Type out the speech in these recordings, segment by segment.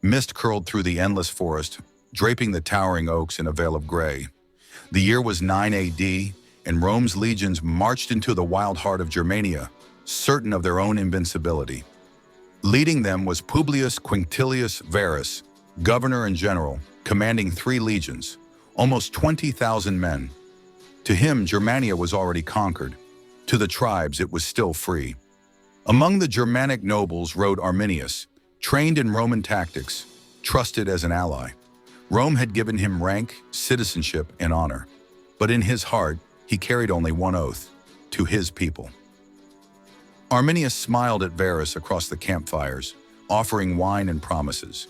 Mist curled through the endless forest, draping the towering oaks in a veil of gray. The year was 9 AD, and Rome's legions marched into the wild heart of Germania, certain of their own invincibility. Leading them was Publius Quinctilius Varus, governor and general, commanding 3 legions, almost 20,000 men. To him, Germania was already conquered. To the tribes, it was still free. Among the Germanic nobles rode Arminius, trained in Roman tactics, trusted as an ally. Rome had given him rank, citizenship, and honor. But in his heart, he carried only one oath: to his people. Arminius smiled at Varus across the campfires, offering wine and promises.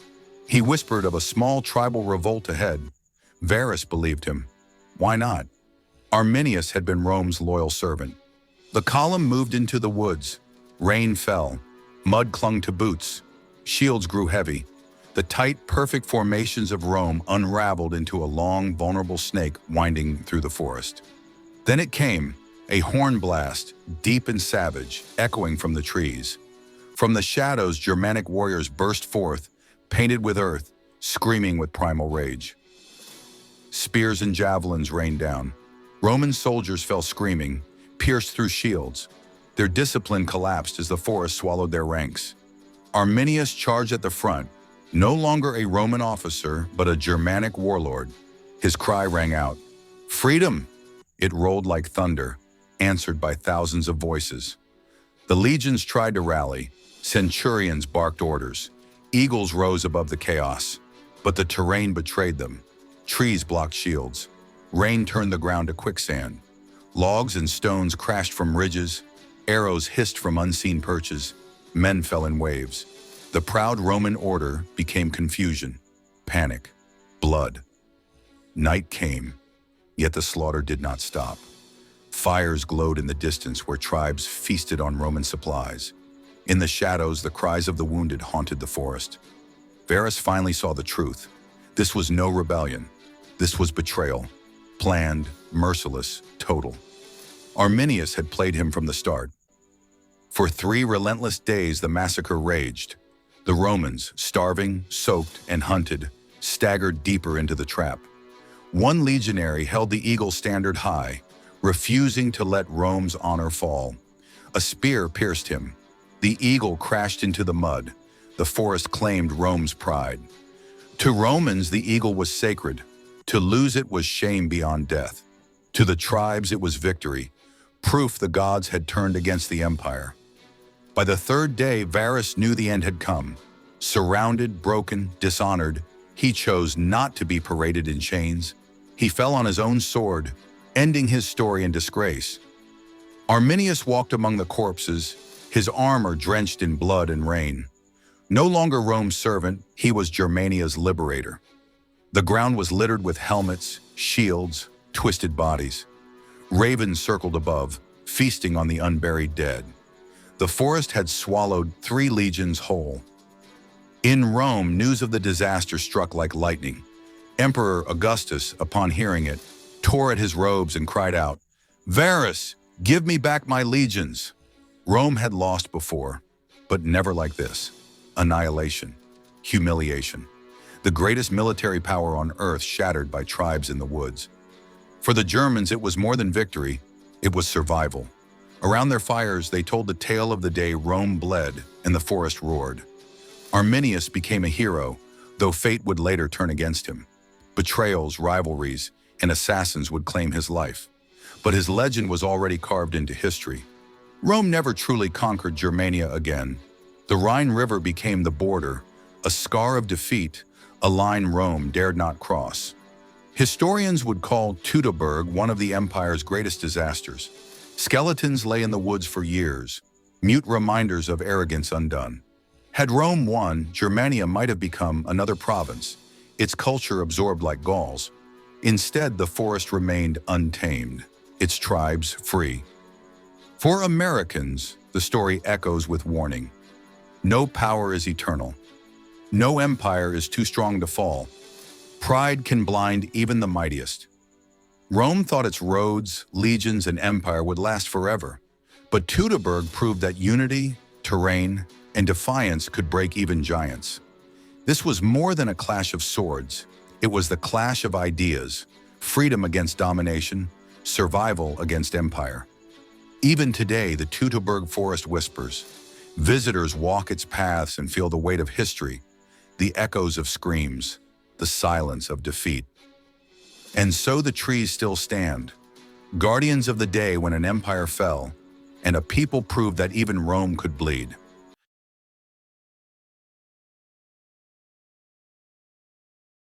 He whispered of a small tribal revolt ahead. Varus believed him. Why not? Arminius had been Rome's loyal servant. The column moved into the woods. Rain fell. Mud clung to boots. Shields grew heavy. The tight, perfect formations of Rome unraveled into a long, vulnerable snake winding through the forest. Then it came, a horn blast, deep and savage, echoing from the trees. From the shadows, Germanic warriors burst forth, painted with earth, screaming with primal rage. Spears and javelins rained down. Roman soldiers fell screaming, pierced through shields. Their discipline collapsed as the forest swallowed their ranks. Arminius charged at the front, no longer a Roman officer, but a Germanic warlord. His cry rang out, "Freedom!" It rolled like thunder, answered by thousands of voices. The legions tried to rally. Centurions barked orders. Eagles rose above the chaos. But the terrain betrayed them. Trees blocked shields. Rain turned the ground to quicksand. Logs and stones crashed from ridges. Arrows hissed from unseen perches. Men fell in waves. The proud Roman order became confusion, panic, blood. Night came, yet the slaughter did not stop. Fires glowed in the distance where tribes feasted on Roman supplies. In the shadows, the cries of the wounded haunted the forest. Varus finally saw the truth. This was no rebellion. This was betrayal. Planned, merciless, total. Arminius had played him from the start. For 3 relentless days, the massacre raged. The Romans, starving, soaked, and hunted, staggered deeper into the trap. One legionary held the eagle standard high, refusing to let Rome's honor fall. A spear pierced him. The eagle crashed into the mud. The forest claimed Rome's pride. To Romans, the eagle was sacred. To lose it was shame beyond death. To the tribes, it was victory, proof the gods had turned against the empire. By the 3rd day, Varus knew the end had come. Surrounded, broken, dishonored, he chose not to be paraded in chains. He fell on his own sword, ending his story in disgrace. Arminius walked among the corpses, his armor drenched in blood and rain. No longer Rome's servant, he was Germania's liberator. The ground was littered with helmets, shields, twisted bodies. Ravens circled above, feasting on the unburied dead. The forest had swallowed 3 legions whole. In Rome, news of the disaster struck like lightning. Emperor Augustus, upon hearing it, tore at his robes and cried out, "Varus, give me back my legions!" Rome had lost before, but never like this. Annihilation, humiliation. The greatest military power on earth shattered by tribes in the woods. For the Germans, it was more than victory, it was survival. Around their fires, they told the tale of the day Rome bled and the forest roared. Arminius became a hero, though fate would later turn against him. Betrayals, rivalries, and assassins would claim his life. But his legend was already carved into history. Rome never truly conquered Germania again. The Rhine River became the border, a scar of defeat, a line Rome dared not cross. Historians would call Teutoburg one of the empire's greatest disasters. Skeletons lay in the woods for years, mute reminders of arrogance undone. Had Rome won, Germania might have become another province, its culture absorbed like Gauls. Instead, the forest remained untamed, its tribes free. For Americans, the story echoes with warning. No power is eternal. No empire is too strong to fall. Pride can blind even the mightiest. Rome thought its roads, legions, and empire would last forever. But Teutoburg proved that unity, terrain, and defiance could break even giants. This was more than a clash of swords. It was the clash of ideas, freedom against domination, survival against empire. Even today, the Teutoburg Forest whispers. Visitors walk its paths and feel the weight of history, the echoes of screams, the silence of defeat. And so the trees still stand, guardians of the day when an empire fell, and a people proved that even Rome could bleed.